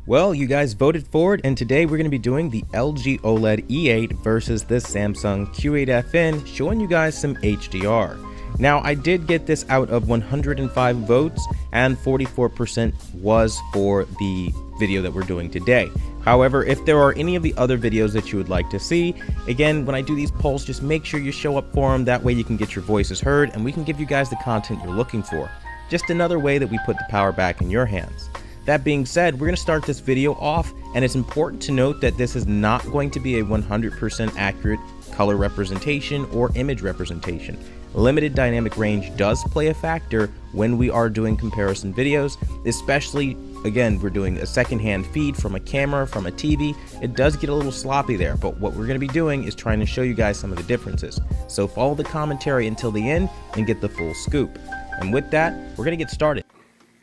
Well, you guys voted for it, and today we're going to be doing the LG OLED E8 versus the Samsung Q8FN, showing you guys some HDR. Now, I did get this out of 105 votes, and 44% was for the video that we're doing today. However, if there are any of the other videos that you would like to see, again, when I do these polls, just make sure you show up for them. That way you can get your voices heard, and we can give you guys the content you're looking for. Just another way that we put the power back in your hands. That being said, we're going to start this video off, and it's important to note that this is not going to be a 100% accurate color representation or image representation. Limited dynamic range does play a factor when we are doing comparison videos, especially, again, we're doing a secondhand feed from a camera, from a TV. It does get a little sloppy there, but what we're going to be doing is trying to show you guys some of the differences. So follow the commentary until the end and get the full scoop. And with that, we're going to get started.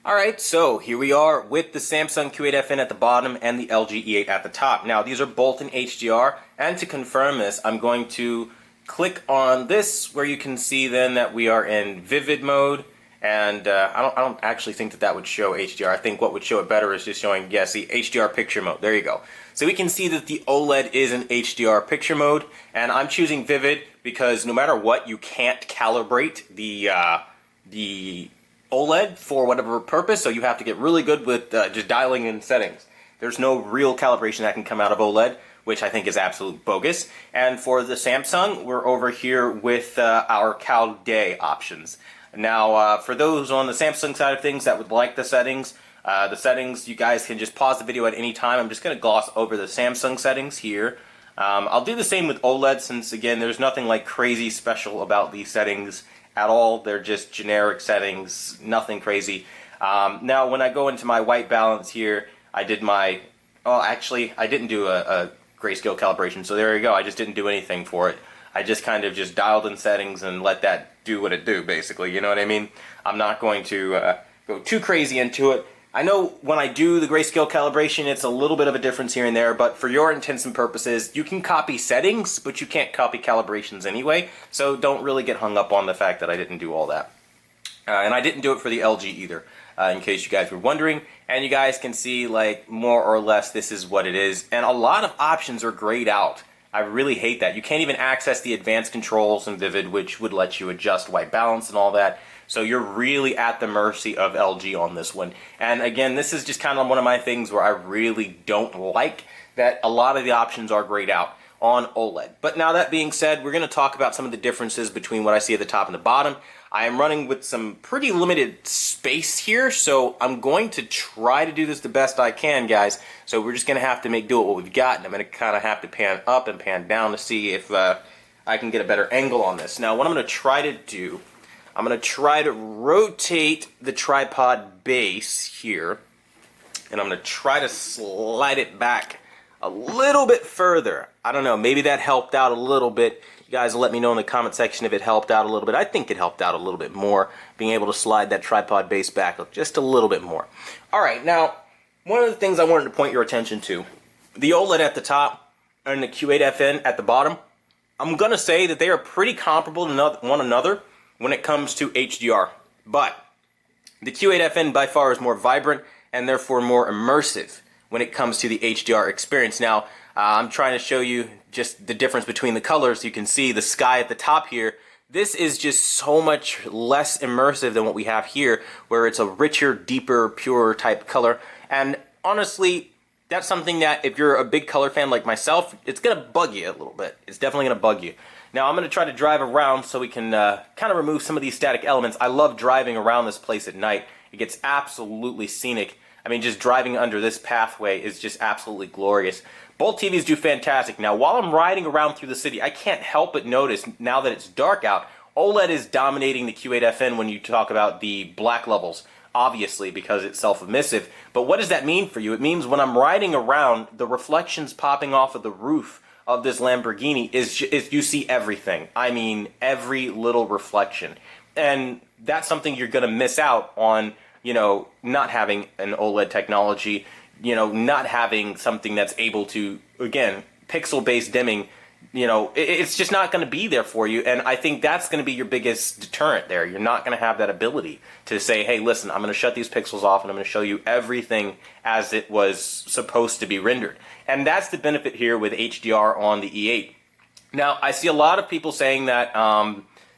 Alright, so here we are with the Samsung Q8FN at the bottom and the LG E8 at the top. Now, these are both in HDR, and to confirm this, I'm going to click on this where you can see then that we are in vivid mode, and I don't actually think that would show HDR. I think what would show it better is just showing, yes, the HDR picture mode. There you go. So we can see that the OLED is in HDR picture mode, and I'm choosing vivid because no matter what, you can't calibrate the OLED for whatever purpose, so you have to get really good with just dialing in settings. There's no real calibration that can come out of OLED, which I think is absolute bogus. And for the Samsung, we're over here with our Cal Day options. Now, for those on the Samsung side of things that would like the settings, you guys can just pause the video at any time. I'm just going to gloss over the Samsung settings here. I'll do the same with OLED since, again, there's nothing like crazy special about these settings at all. They're just generic settings, nothing crazy. Now, when I go into my white balance here, I did my, actually, I didn't do a grayscale calibration, so there you go. I just didn't do anything for it. I just kind of just dialed in settings and let that do what it do, basically. You know what I mean? I'm not going to go too crazy into it. I know when I do the grayscale calibration, it's a little bit of a difference here and there, but for your intents and purposes, you can copy settings, but you can't copy calibrations anyway, so don't really get hung up on the fact that I didn't do all that. And I didn't do it for the LG either, in case you guys were wondering, and you guys can see, like, more or less this is what it is, and a lot of options are grayed out. I really hate that. You can't even access the advanced controls in Vivid, which would let you adjust white balance and all that. So you're really at the mercy of LG on this one. And again, this is just kind of one of my things where I really don't like that a lot of the options are grayed out on OLED. But now that being said, we're going to talk about some of the differences between what I see at the top and the bottom. I am running with some pretty limited space here, so I'm going to try to do this the best I can, guys. So we're just going to have to make do with what we've got, and I'm going to kind of have to pan up and pan down to see if I can get a better angle on this. Now, what I'm going to try to do, I'm going to try to rotate the tripod base here, and I'm going to try to slide it back a little bit further. I don't know, maybe that helped out a little bit. You guys will let me know in the comment section if it helped out a little bit. I think it helped out a little bit more, being able to slide that tripod base back just a little bit more. Alright, now, one of the things I wanted to point your attention to, the OLED at the top and the Q8FN at the bottom, I'm going to say that they are pretty comparable to one another when it comes to HDR. But the Q8FN by far is more vibrant and therefore more immersive when it comes to the HDR experience. Now, I'm trying to show you just the difference between the colors. You can see the sky at the top here. This is just so much less immersive than what we have here, where it's a richer, deeper, purer type color. And honestly, that's something that if you're a big color fan like myself, it's going to bug you a little bit. It's definitely going to bug you. Now, I'm going to try to drive around so we can kind of remove some of these static elements. I love driving around this place at night. It gets absolutely scenic. I mean, just driving under this pathway is just absolutely glorious. Both TVs do fantastic. Now, while I'm riding around through the city, I can't help but notice, now that it's dark out, OLED is dominating the Q8FN when you talk about the black levels, obviously, because it's self-emissive. But what does that mean for you? It means when I'm riding around, the reflections popping off of the roof of this Lamborghini is you see everything. I mean, every little reflection. And that's something you're going to miss out on, you know, not having an OLED technology, you know, not having something that's able to, again, pixel-based dimming it's just not going to be there for you. And I think that's going to be your biggest deterrent there. You're not going to have that ability to say, hey, listen, I'm going to shut these pixels off and I'm going to show you everything as it was supposed to be rendered. And that's the benefit here with HDR on the E8. Now, I see a lot of people saying that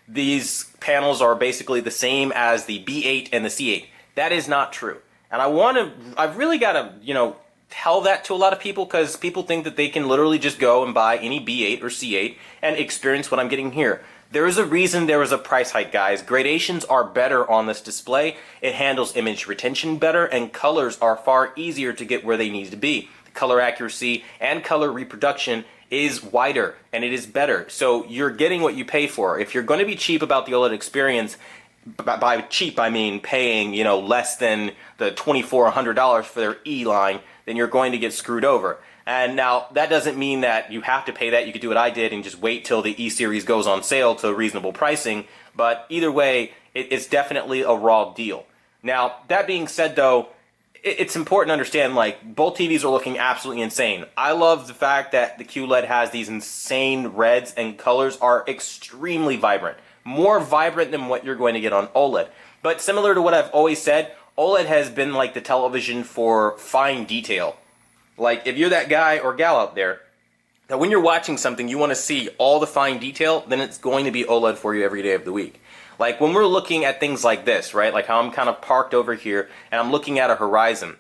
these panels are basically the same as the B8 and the C8. That is not true. And I've really got to, tell that to a lot of people, because people think that they can literally just go and buy any B8 or C8 and experience what I'm getting here. There is a reason there was a price hike, guys. Gradations are better on this display. It handles image retention better, and colors are far easier to get where they need to be. The color accuracy and color reproduction is wider, and it is better. So you're getting what you pay for. If you're going to be cheap about the OLED experience, by cheap I mean paying, less than the $2,400 for their E line, then you're going to get screwed over. And now, that doesn't mean that you have to pay that. You could do what I did and just wait till the E-Series goes on sale to reasonable pricing. But either way, it's definitely a raw deal. Now, that being said, though, it's important to understand, both TVs are looking absolutely insane. I love the fact that the QLED has these insane reds, and colors are extremely vibrant. More vibrant than what you're going to get on OLED. But similar to what I've always said, OLED has been like the television for fine detail. If you're that guy or gal out there that when you're watching something you want to see all the fine detail, then it's going to be OLED for you every day of the week. When we're looking at things like this, right? Like how I'm kind of parked over here and I'm looking at a horizon.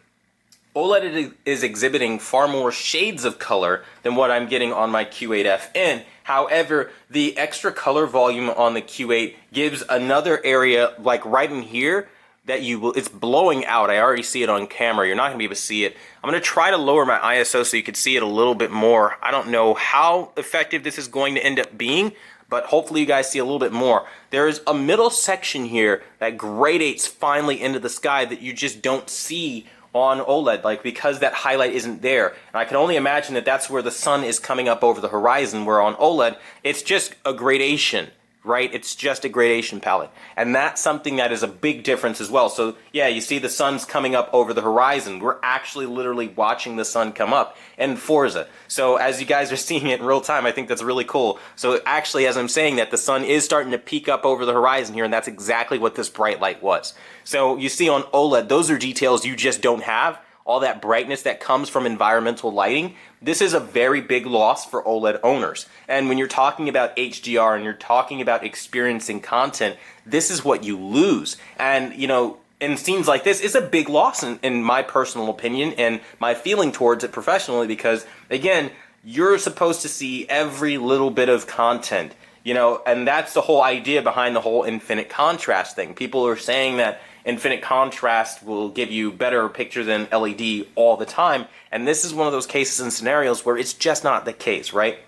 OLED is exhibiting far more shades of color than what I'm getting on my Q8FN. However, the extra color volume on the Q8 gives another area, right in here, that it's blowing out. I already see it on camera. You're not going to be able to see it. I'm going to try to lower my ISO so you can see it a little bit more. I don't know how effective this is going to end up being, but hopefully you guys see a little bit more. There's a middle section here that gradates finally into the sky that you just don't see on OLED, because that highlight isn't there. And I can only imagine that that's where the sun is coming up over the horizon, where on OLED, it's just a gradation. Right? It's just a gradation palette. And that's something that is a big difference as well. So yeah, you see the sun's coming up over the horizon. We're actually literally watching the sun come up in Forza. So as you guys are seeing it in real time, I think that's really cool. So actually, as I'm saying that, the sun is starting to peek up over the horizon here, and that's exactly what this bright light was. So you see on OLED, those are details you just don't have. All that brightness that comes from environmental lighting, this is a very big loss for OLED owners. And when you're talking about HDR and you're talking about experiencing content, this is what you lose. And, in scenes like this, it's a big loss in my personal opinion and my feeling towards it professionally, because, again, you're supposed to see every little bit of content. And that's the whole idea behind the whole infinite contrast thing. People are saying that infinite contrast will give you better picture than LED all the time, and this is one of those cases and scenarios where it's just not the case, right?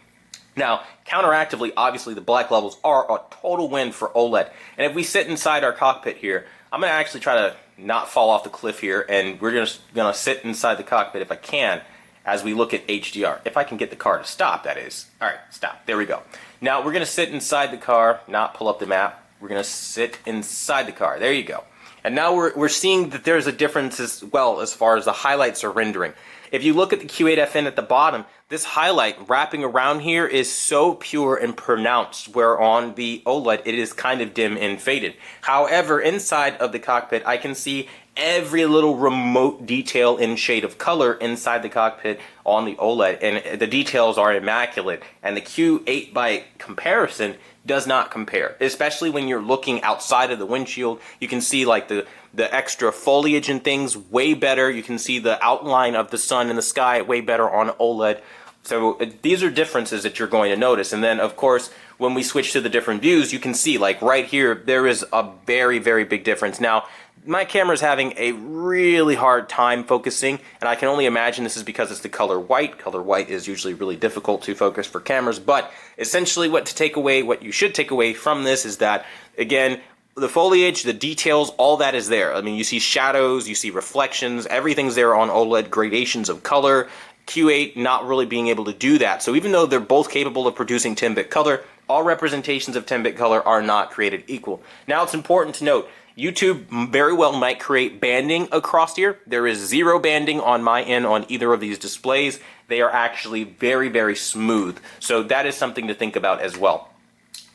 Now, counteractively, obviously the black levels are a total win for OLED, and if we sit inside our cockpit here, I'm going to actually try to not fall off the cliff here, and we're just going to sit inside the cockpit if I can, as we look at HDR. If I can get the car to stop, that is. Alright, stop. There we go. Now, we're going to sit inside the car, not pull up the map. We're going to sit inside the car. There you go. And now we're seeing that there's a difference as well as far as the highlights are rendering. If you look at the Q8FN at the bottom, this highlight wrapping around here is so pure and pronounced, where on the OLED it is kind of dim and faded. However, inside of the cockpit, I can see every little remote detail in shade of color inside the cockpit on the OLED, and the details are immaculate. And the Q8 by comparison does not compare, especially when you're looking outside of the windshield. You can see the extra foliage and things way better. You can see the outline of the sun in the sky way better on OLED. So these are differences that you're going to notice. And then, of course, when we switch to the different views, you can see, right here, there is a very, very big difference. Now, my camera is having a really hard time focusing, and I can only imagine this is because it's the color white. Color white is usually really difficult to focus for cameras, but essentially what you should take away from this is that, again, the foliage, the details, all that is there. I mean, you see shadows, you see reflections, everything's there on OLED, gradations of color. Q8 not really being able to do that. So even though they're both capable of producing 10-bit color, all representations of 10-bit color are not created equal. Now, it's important to note, YouTube very well might create banding across here. There is zero banding on my end on either of these displays. They are actually very, very smooth. So that is something to think about as well.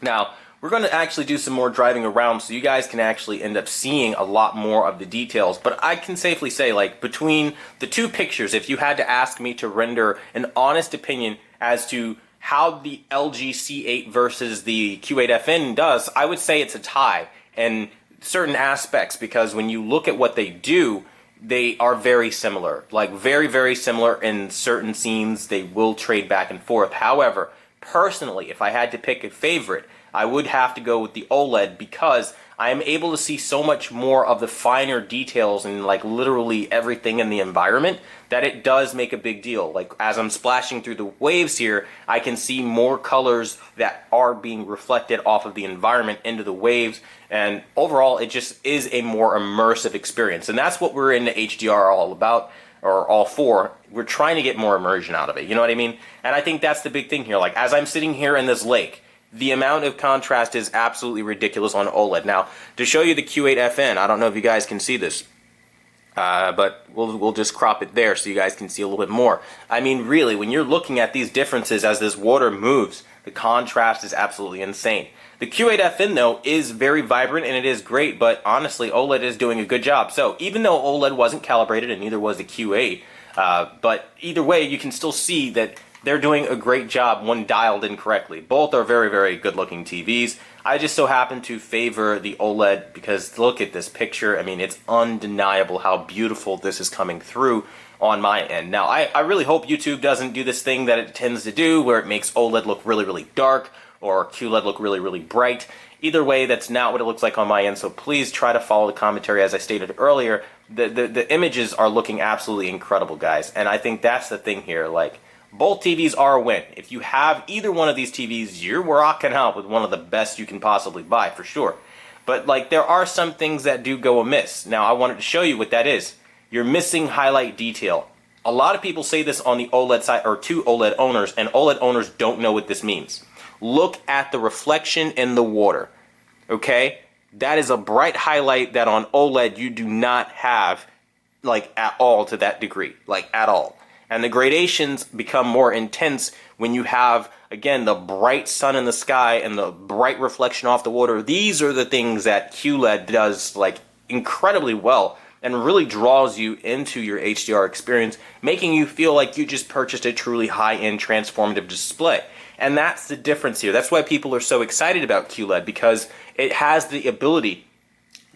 Now, we're going to actually do some more driving around so you guys can actually end up seeing a lot more of the details. But I can safely say, like, between the two pictures, if you had to ask me to render an honest opinion as to how the LG C8 versus the Q8FN does, I would say it's a tie in certain aspects, because when you look at what they do, they are very similar. Like, very, very similar in certain scenes. They will trade back and forth. However, personally, if I had to pick a favorite, I would have to go with the OLED, because I am able to see so much more of the finer details and like literally everything in the environment that it does make a big deal. Like, as I'm splashing through the waves here, I can see more colors that are being reflected off of the environment into the waves, and overall it just is a more immersive experience. And that's what we're in the HDR all about, or all for. We're trying to get more immersion out of it, you know what I mean? And I think that's the big thing here. Like, as I'm sitting here in this lake, the amount of contrast is absolutely ridiculous on OLED. Now, to show you the Q8FN, I don't know if you guys can see this, but we'll just crop it there so you guys can see a little bit more. I mean, really, when you're looking at these differences as this water moves, the contrast is absolutely insane. The Q8FN, though, is very vibrant and it is great, but honestly, OLED is doing a good job. So even though OLED wasn't calibrated, and neither was the Q8, but either way, you can still see that they're doing a great job when dialed in correctly. Both are very, very good looking TVs. I just so happen to favor the OLED because look at this picture. I mean, it's undeniable how beautiful this is coming through on my end. Now, I really hope YouTube doesn't do this thing that it tends to do where it makes OLED look really, really dark or QLED look really, really bright. Either way, that's not what it looks like on my end, so please try to follow the commentary. As I stated earlier, the images are looking absolutely incredible, guys, and I think that's the thing here. Like, both TVs are a win. If you have either one of these TVs, you're rocking out with one of the best you can possibly buy, for sure. But, like, there are some things that do go amiss. Now, I wanted to show you what that is. You're missing highlight detail. A lot of people say this on the OLED side, or to OLED owners, and OLED owners don't know what this means. Look at the reflection in the water, okay? That is a bright highlight that on OLED you do not have, like, at all to that degree, like, at all. And the gradations become more intense when you have, again, the bright sun in the sky and the bright reflection off the water. These are the things that QLED does, like, incredibly well and really draws you into your HDR experience, making you feel like you just purchased a truly high-end transformative display. And that's the difference here. That's why people are so excited about QLED, because it has the ability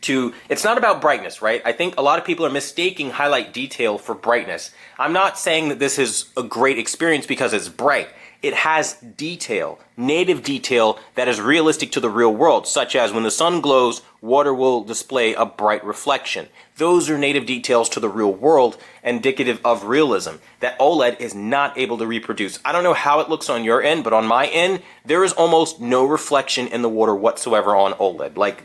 to, it's not about brightness, right? I think a lot of people are mistaking highlight detail for brightness. I'm not saying that this is a great experience because it's bright. It has detail, native detail that is realistic to the real world, such as when the sun glows, water will display a bright reflection. Those are native details to the real world, indicative of realism, that OLED is not able to reproduce. I don't know how it looks on your end, but on my end, there is almost no reflection in the water whatsoever on OLED. Like,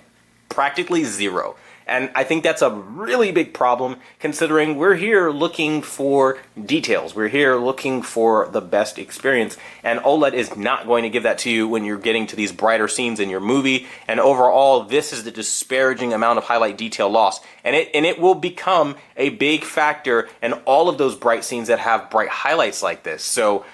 practically zero. And I think that's a really big problem, considering we're here looking for details. We're here looking for the best experience, and OLED is not going to give that to you when you're getting to these brighter scenes in your movie. And overall, this is the disparaging amount of highlight detail loss, and it will become a big factor in all of those bright scenes that have bright highlights like this. So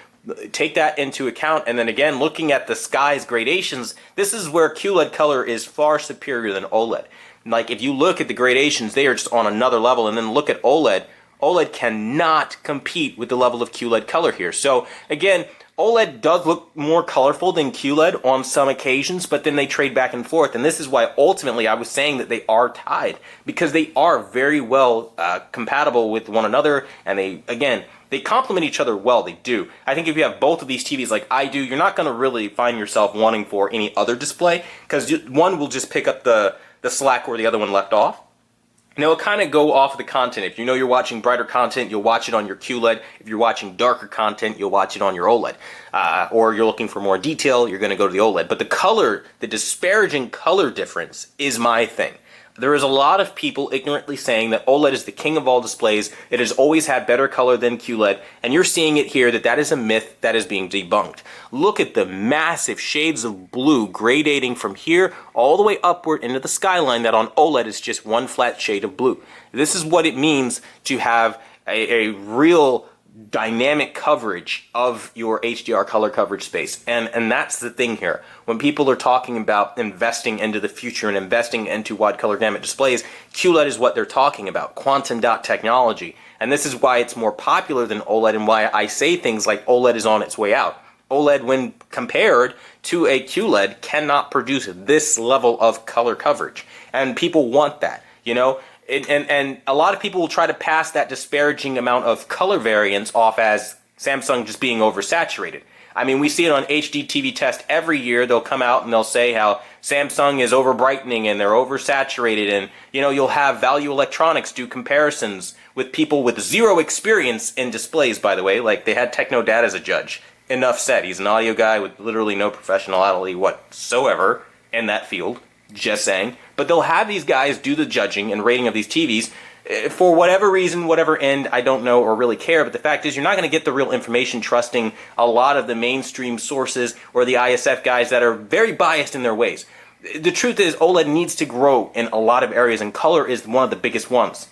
take that into account. And then again, looking at the sky's gradations, this is where QLED color is far superior than OLED. Like, if you look at the gradations, they are just on another level. And then look at OLED. OLED cannot compete with the level of QLED color here. So again, OLED does look more colorful than QLED on some occasions, but then they trade back and forth. And this is why ultimately I was saying that they are tied, because they are very well compatible with one another. And they complement each other well. They do. I think if you have both of these TVs like I do, you're not going to really find yourself wanting for any other display, because one will just pick up the slack where the other one left off. And it'll kind of go off of the content. If you know you're watching brighter content, you'll watch it on your QLED. If you're watching darker content, you'll watch it on your OLED. Or you're looking for more detail, you're going to go to the OLED. But the color, the disparaging color difference is my thing. There is a lot of people ignorantly saying that OLED is the king of all displays. It has always had better color than QLED, and you're seeing it here that is a myth that is being debunked. Look at the massive shades of blue gradating from here all the way upward into the skyline that on OLED is just one flat shade of blue. This is what it means to have a real dynamic coverage of your HDR color coverage space. And that's the thing here. When people are talking about investing into the future and investing into wide color gamut displays, QLED is what they're talking about, quantum dot technology. And this is why it's more popular than OLED and why I say things like OLED is on its way out. OLED, when compared to a QLED, cannot produce this level of color coverage. And people want that, you know? And a lot of people will try to pass that disparaging amount of color variance off as Samsung just being oversaturated. I mean, we see it on HD TV Test every year. They'll come out and they'll say how Samsung is over brightening and they're oversaturated, and you know, you'll have Value Electronics do comparisons with people with zero experience in displays, by the way, like they had Technodad as a judge. Enough said. He's an audio guy with literally no professionality whatsoever in that field. Just saying. But they'll have these guys do the judging and rating of these TVs for whatever reason, whatever end, I don't know or really care. But the fact is, you're not going to get the real information trusting a lot of the mainstream sources or the ISF guys that are very biased in their ways. The truth is, OLED needs to grow in a lot of areas, and color is one of the biggest ones.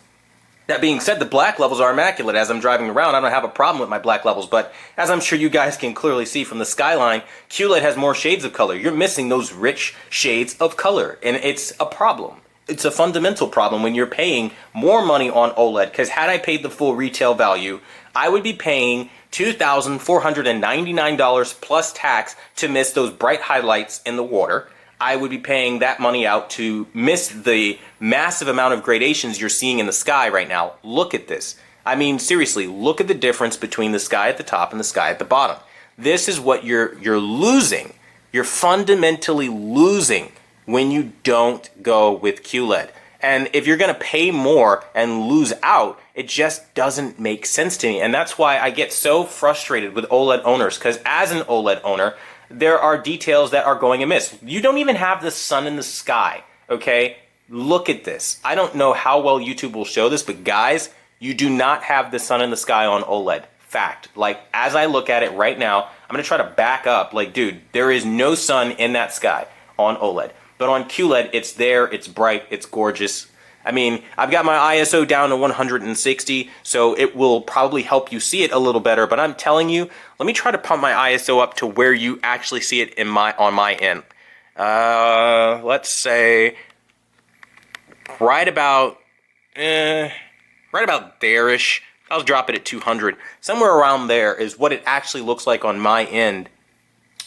That being said, the black levels are immaculate. As I'm driving around, I don't have a problem with my black levels, but as I'm sure you guys can clearly see from the skyline, QLED has more shades of color. You're missing those rich shades of color, and it's a problem. It's a fundamental problem when you're paying more money on OLED, because had I paid the full retail value, I would be paying $2,499 plus tax to miss those bright highlights in the water. I would be paying that money out to miss the massive amount of gradations you're seeing in the sky right now. Look at this. I mean, seriously, look at the difference between the sky at the top and the sky at the bottom. This is what you're losing. You're fundamentally losing when you don't go with QLED. And if you're going to pay more and lose out, it just doesn't make sense to me. And that's why I get so frustrated with OLED owners, because as an OLED owner, there are details that are going amiss. You don't even have the sun in the sky, okay? Look at this. I don't know how well YouTube will show this, but guys, you do not have the sun in the sky on OLED. Fact. Like, as I look at it right now, I'm going to try to back up. Like, dude, there is no sun in that sky on OLED. But on QLED, it's there, it's bright, it's gorgeous. I mean, I've got my ISO down to 160, so it will probably help you see it a little better. But I'm telling you, let me try to pump my ISO up to where you actually see it on my end. Let's say right about there-ish. I'll drop it at 200. Somewhere around there is what it actually looks like on my end.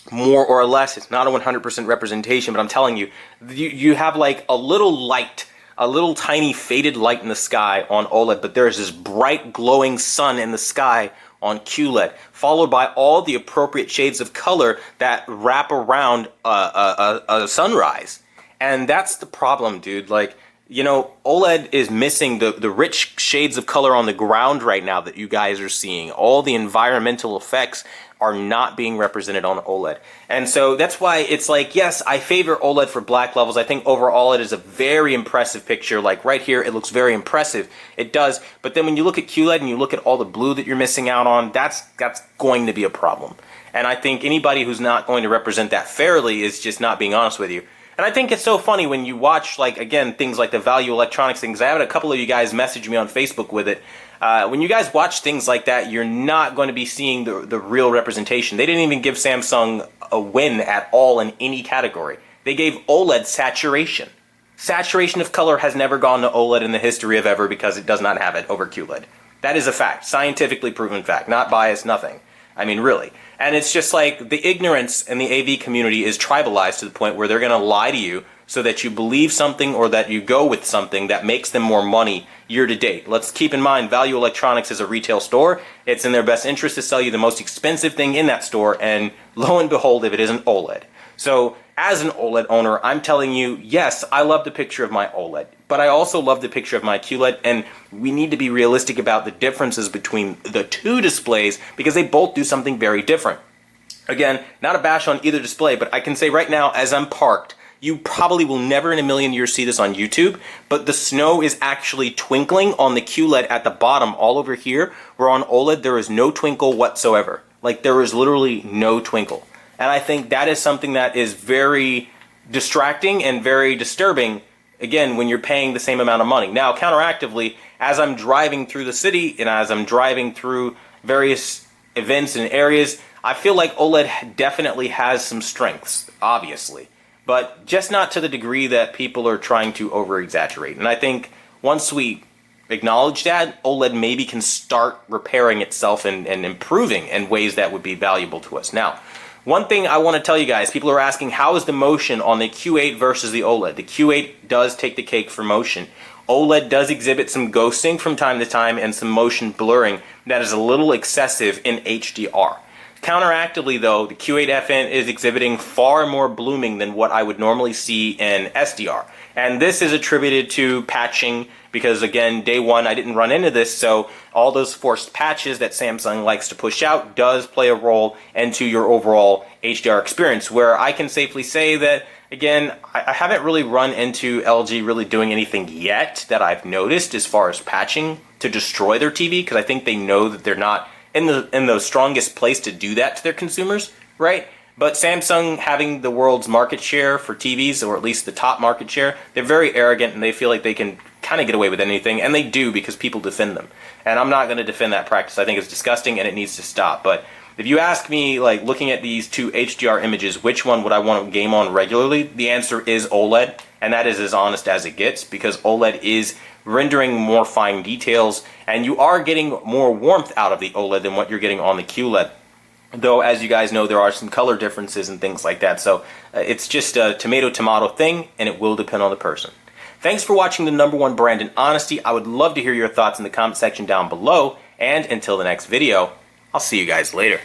More or less, it's not a 100% representation, but I'm telling you, you have like a little light, a little tiny faded light in the sky on OLED, but there's this bright glowing sun in the sky on QLED, followed by all the appropriate shades of color that wrap around a sunrise. And that's the problem, dude. Like, you know, OLED is missing the rich shades of color on the ground right now that you guys are seeing. All the environmental effects are not being represented on OLED. And so that's why it's like, yes, I favor OLED for black levels. I think overall it is a very impressive picture. Like right here, it looks very impressive. It does. But then when you look at QLED and you look at all the blue that you're missing out on, that's going to be a problem. And I think anybody who's not going to represent that fairly is just not being honest with you. And I think it's so funny when you watch, like, again, things like the Value Electronics things. I had a couple of you guys message me on Facebook with it. When you guys watch things like that, you're not going to be seeing the real representation. They didn't even give Samsung a win at all in any category. They gave OLED saturation. Saturation of color has never gone to OLED in the history of ever because it does not have it over QLED. That is a fact. Scientifically proven fact. Not biased, nothing. I mean, really. And it's just like the ignorance in the AV community is tribalized to the point where they're going to lie to you so that you believe something or that you go with something that makes them more money year to date. Let's keep in mind, Value Electronics is a retail store. It's in their best interest to sell you the most expensive thing in that store, and lo and behold, if it isn't OLED. So as an OLED owner, I'm telling you, yes, I love the picture of my OLED, but I also love the picture of my QLED, and we need to be realistic about the differences between the two displays because they both do something very different. Again, not a bash on either display, but I can say right now, as I'm parked, You probably will never in a million years see this on YouTube, but the snow is actually twinkling on the QLED at the bottom all over here, where on OLED there is no twinkle whatsoever. Like, there is literally no twinkle. And I think that is something that is very distracting and very disturbing, again, when you're paying the same amount of money. Now, counteractively, as I'm driving through the city and as I'm driving through various events and areas, I feel like OLED definitely has some strengths, obviously, but just not to the degree that people are trying to over-exaggerate. And I think once we acknowledge that, OLED maybe can start repairing itself and improving in ways that would be valuable to us. Now, one thing I want to tell you guys, people are asking, how is the motion on the Q8 versus the OLED? The Q8 does take the cake for motion. OLED does exhibit some ghosting from time to time and some motion blurring that is a little excessive in HDR. Counteractively though, the Q8FN is exhibiting far more blooming than what I would normally see in SDR. And this is attributed to patching because, again, day one I didn't run into this, so all those forced patches that Samsung likes to push out does play a role into your overall HDR experience, where I can safely say that, again, I haven't really run into LG really doing anything yet that I've noticed as far as patching to destroy their TV, because I think they know that they're not in the strongest place to do that to their consumers, right? But Samsung, having the world's market share for TVs, or at least the top market share, they're very arrogant and they feel like they can kind of get away with anything, and they do because people defend them. And I'm not going to defend that practice. I think it's disgusting and it needs to stop. But if you ask me, like, looking at these two HDR images, which one would I want to game on regularly? The answer is OLED, and that is as honest as it gets, because OLED is rendering more fine details, and you are getting more warmth out of the OLED than what you're getting on the QLED. Though, as you guys know, there are some color differences and things like that, so it's just a tomato-tomato thing, and it will depend on the person. Thanks for watching the #1 brand in honesty. I would love to hear your thoughts in the comment section down below, and until the next video, I'll see you guys later.